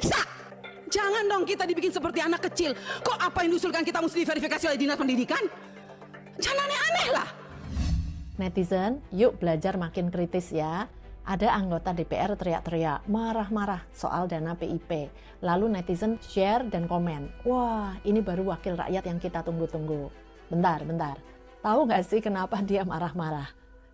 disiksa. Jangan dong kita dibikin seperti anak kecil. Kok apa yang diusulkan kita mesti diverifikasi oleh Dinas Pendidikan? Jangan aneh-aneh lah. Netizen, yuk belajar makin kritis ya. Ada anggota DPR teriak-teriak, marah-marah soal dana PIP. Lalu netizen share dan komen, wah ini baru wakil rakyat yang kita tunggu-tunggu. Bentar. Tahu nggak sih kenapa dia marah-marah?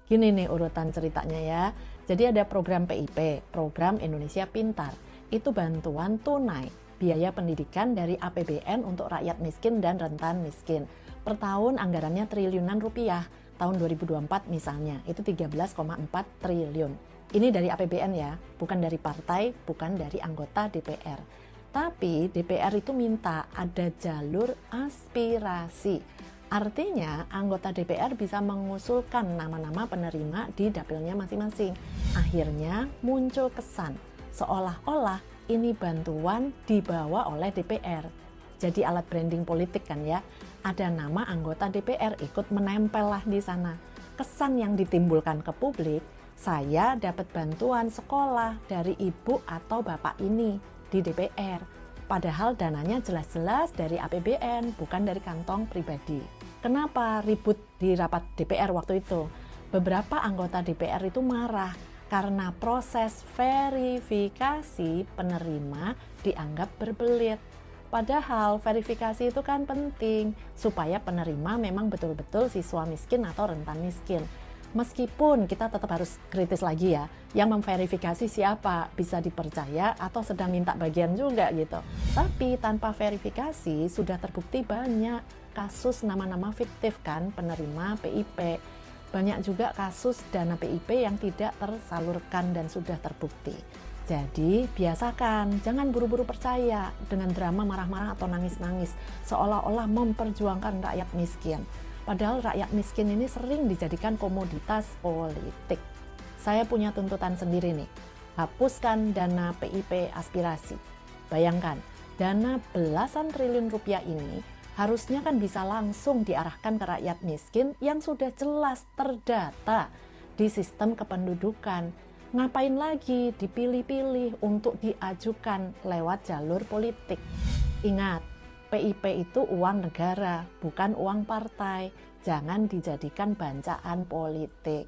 Gini nih urutan ceritanya ya. Jadi ada program PIP, Program Indonesia Pintar. Itu bantuan tunai, biaya pendidikan dari APBN untuk rakyat miskin dan rentan miskin. Per tahun anggarannya triliunan rupiah. Tahun 2024 misalnya, itu 13,4 triliun. Ini dari APBN ya, bukan dari partai, bukan dari anggota DPR. Tapi DPR itu minta ada jalur aspirasi. Artinya anggota DPR bisa mengusulkan nama-nama penerima di dapilnya masing-masing. Akhirnya muncul kesan seolah-olah ini bantuan dibawa oleh DPR. Jadi alat branding politik kan ya. Ada nama anggota DPR ikut menempel lah di sana. Kesan yang ditimbulkan ke publik, saya dapat bantuan sekolah dari ibu atau bapak ini di DPR. Padahal dananya jelas-jelas dari APBN, bukan dari kantong pribadi. Kenapa ribut di rapat DPR waktu itu? Beberapa anggota DPR itu marah karena proses verifikasi penerima dianggap berbelit. Padahal verifikasi itu kan penting supaya penerima memang betul-betul siswa miskin atau rentan miskin. Meskipun kita tetap harus kritis lagi ya, yang memverifikasi siapa, bisa dipercaya atau sedang minta bagian juga gitu. Tapi tanpa verifikasi sudah terbukti banyak kasus nama-nama fiktif kan penerima PIP. Banyak juga kasus dana PIP yang tidak tersalurkan dan sudah terbukti. Jadi biasakan, jangan buru-buru percaya dengan drama marah-marah atau nangis-nangis seolah-olah memperjuangkan rakyat miskin. Padahal rakyat miskin ini sering dijadikan komoditas politik. Saya punya tuntutan sendiri nih, hapuskan dana PIP aspirasi. Bayangkan, dana belasan triliun rupiah ini harusnya kan bisa langsung diarahkan ke rakyat miskin yang sudah jelas terdata di sistem kependudukan. Ngapain lagi dipilih-pilih untuk diajukan lewat jalur politik? Ingat, PIP itu uang negara, bukan uang partai. Jangan dijadikan bancaan politik.